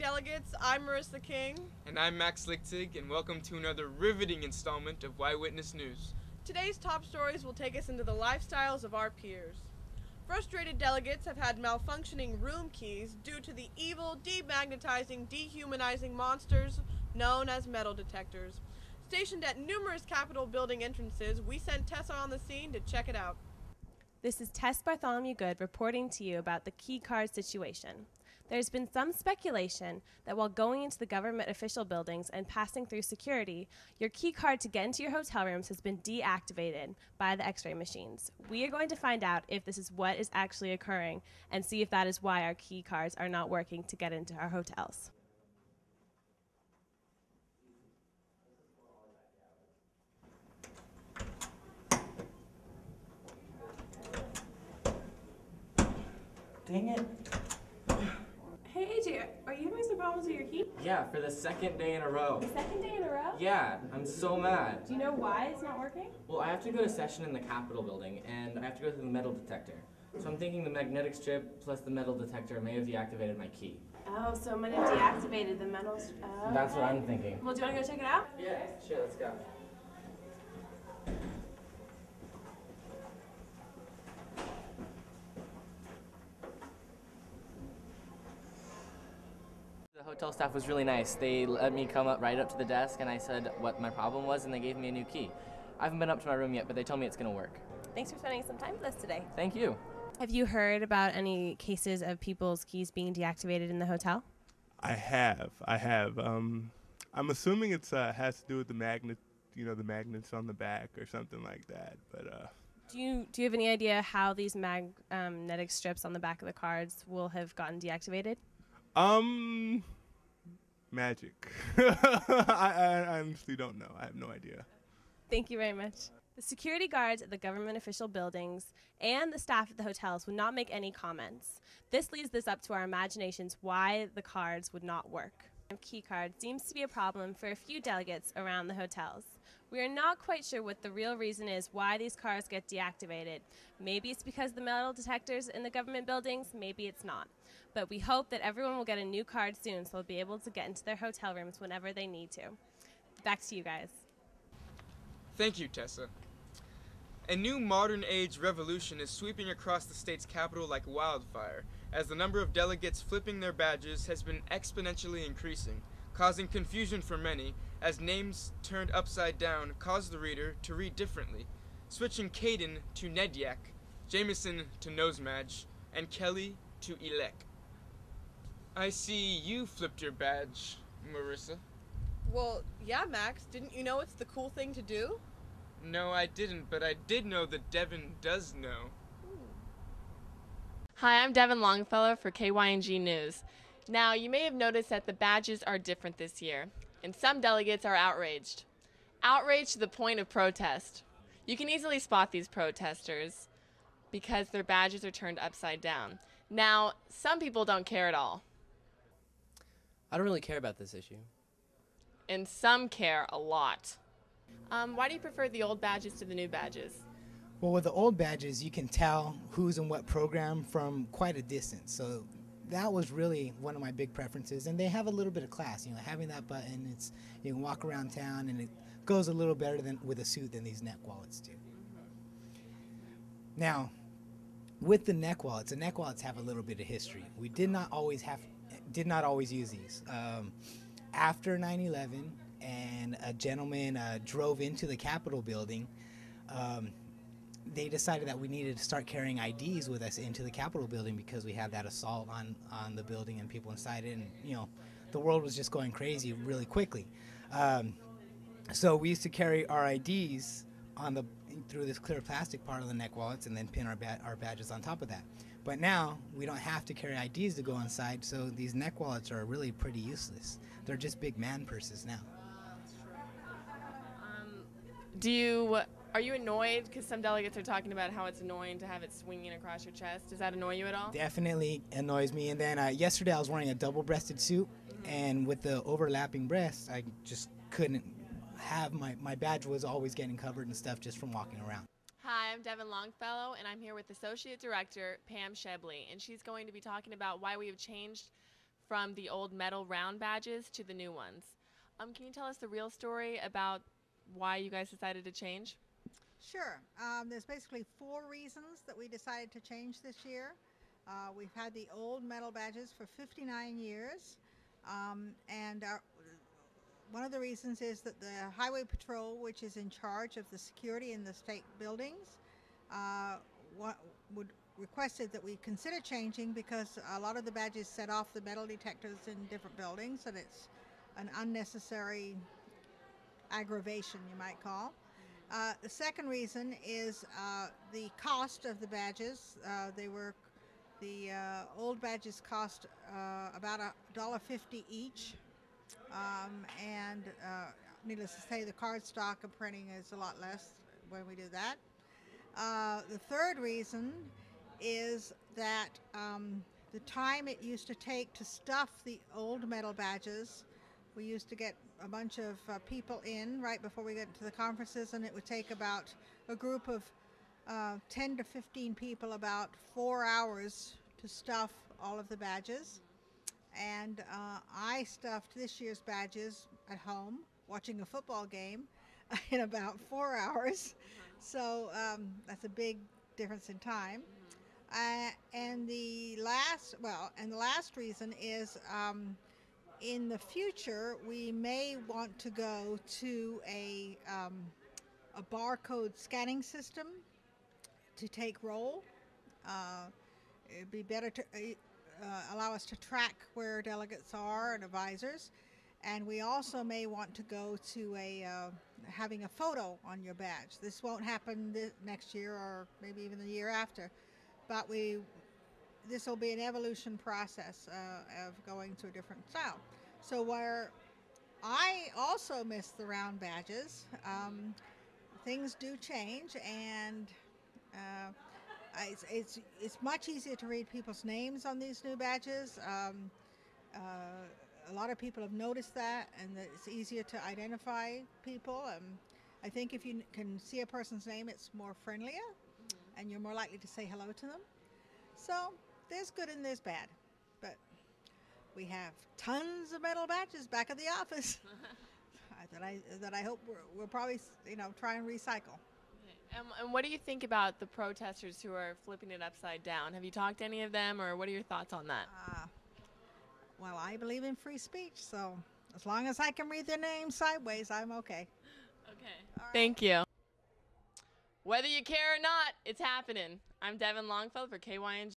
delegates. I'm Marissa King. And I'm Max Lichtig, and welcome to another riveting installment of Why Witness News. Today's top stories will take us into the lifestyles of our peers. Frustrated delegates have had malfunctioning room keys due to the evil, demagnetizing, dehumanizing monsters known as metal detectors. Stationed at numerous Capitol building entrances, we sent Tessa on the scene to check it out. This is Tess Bartholomew Good reporting to you about the key card situation. There's been some speculation that while going into the government official buildings and passing through security, your key card to get into your hotel rooms has been deactivated by the x-ray machines. We are going to find out if this is what is actually occurring and see if that is why our key cards are not working to get into our hotels. Dang it. Hey AJ, are you having some problems with your key? Yeah, for the second day in a row. The second day in a row? Yeah, I'm so mad. Do you know why it's not working? Well, I have to go to session in the Capitol building, and I have to go through the metal detector. So I'm thinking the magnetic strip plus the metal detector may have deactivated my key. Oh, so it might have deactivated the metal. That's what I'm thinking. Well, do you want to go check it out? Yeah, sure, let's go. The hotel staff was really nice. They let me come up right up to the desk and I said what my problem was and they gave me a new key. I haven't been up to my room yet, but they told me it's going to work. Thanks for spending some time with us today. Thank you. Have you heard about any cases of people's keys being deactivated in the hotel? I have. I'm assuming it's has to do with the magnet, the magnets on the back or something like that. But Do you have any idea how these magnetic strips on the back of the cards will have gotten deactivated? Magic. I honestly don't know. I have no idea. Thank you very much. The security guards at the government official buildings and the staff at the hotels would not make any comments. This leaves this up to our imaginations why the cards would not work. Key card seems to be a problem for a few delegates around the hotels. We are not quite sure what the real reason is why these cards get deactivated. Maybe it's because the metal detectors in the government buildings, maybe it's not. But we hope that everyone will get a new card soon so they'll be able to get into their hotel rooms whenever they need to. Back to you guys. Thank you, Tessa. A new modern-age revolution is sweeping across the state's capital like wildfire, as the number of delegates flipping their badges has been exponentially increasing, causing confusion for many, as names turned upside down cause the reader to read differently, switching Caden to Nedyak, Jameson to Nosemadge, and Kelly to Elek. I see you flipped your badge, Marissa. Well, yeah, Max, didn't you know it's the cool thing to do? No, I didn't, but I did know that Devin does know. Hi, I'm Devin Longfellow for KYNG News. Now, you may have noticed that the badges are different this year, and some delegates are outraged. Outraged to the point of protest. You can easily spot these protesters because their badges are turned upside down. Now, some people don't care at all, I don't really care about this issue. and some care a lot. Why do you prefer the old badges to the new badges? Well, with the old badges, you can tell who's in what program from quite a distance. So that was really one of my big preferences. And they have a little bit of class. Having that button, you can walk around town, and it goes a little better than with a suit than these neck wallets do. Now, with the neck wallets have a little bit of history. We did not always use these. After 9/11, and a gentleman drove into the Capitol building, they decided that we needed to start carrying IDs with us into the Capitol building because we had that assault on the building and people inside it, and the world was just going crazy really quickly. So we used to carry our IDs through this clear plastic part of the neck wallets and then pin our badges on top of that. But now we don't have to carry IDs to go inside, so these neck wallets are really pretty useless. They're just big man purses now. Are you annoyed because some delegates are talking about how it's annoying to have it swinging across your chest? Does that annoy you at all? Definitely annoys me. And then yesterday I was wearing a double-breasted suit, and with the overlapping breasts, I just couldn't have my badge was always getting covered and stuff just from walking around. Hi, I'm Devin Longfellow, and I'm here with Associate Director Pam Shebley, and she's going to be talking about why we have changed from the old metal round badges to the new ones. Can you tell us the real story about why you guys decided to change? Sure. There's basically 4 reasons that we decided to change this year. We've had the old metal badges for 59 years, and one of the reasons is that the Highway Patrol, which is in charge of the security in the state buildings, requested that we consider changing because a lot of the badges set off the metal detectors in different buildings, and it's an unnecessary aggravation, you might call. The second reason is the cost of the badges. The old badges cost about $1.50 each, and needless to say, the card stock of printing is a lot less when we do that. The third reason is that the time it used to take to stuff the old metal badges, we used to get a bunch of people in right before we get to the conferences, and it would take about a group of 10 to 15 people about 4 hours to stuff all of the badges. And I stuffed this year's badges at home watching a football game in about 4 hours. So that's a big difference in time. And the last reason is in the future we may want to go to a barcode scanning system to take roll. It'd be better to allow us to track where delegates are and advisors. And we also may want to go to having a photo on your badge. This won't happen next year or maybe even the year after, but this will be an evolution process of going to a different style. So where I also miss the round badges, things do change, and it's much easier to read people's names on these new badges. A lot of people have noticed that, and that it's easier to identify people. I think if you can see a person's name, it's more friendlier, and you're more likely to say hello to them. So there's good and there's bad, but we have tons of metal badges back at the office that I hope we'll probably try and recycle. And what do you think about the protesters who are flipping it upside down? Have you talked to any of them, or what are your thoughts on that? Well, I believe in free speech, so as long as I can read their name sideways, I'm okay. Okay. Right. Thank you. Whether you care or not, it's happening. I'm Devin Longfeld for KYNG.